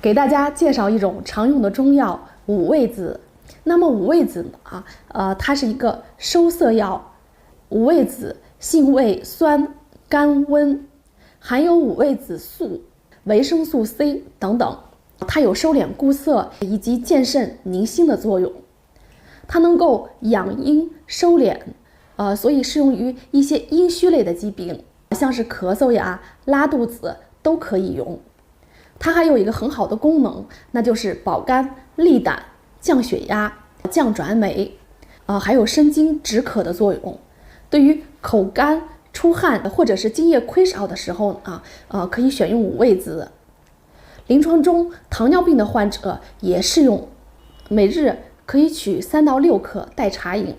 给大家介绍一种常用的中药五味子。那么五味子它是一个收涩药。五味子性味酸、甘、温，含有五味子素、维生素 C 等等，它有收敛固涩以及健肾宁心的作用。它能够养阴收敛，所以适用于一些阴虚类的疾病，像是咳嗽呀、拉肚子都可以用。它还有一个很好的功能，那就是保肝利胆、降血压、降转镁，还有生津止渴的作用。对于口干、出汗或者是津液亏少的时候可以选用五味子。临床中糖尿病的患者也适用，每日可以取3到6克代茶饮。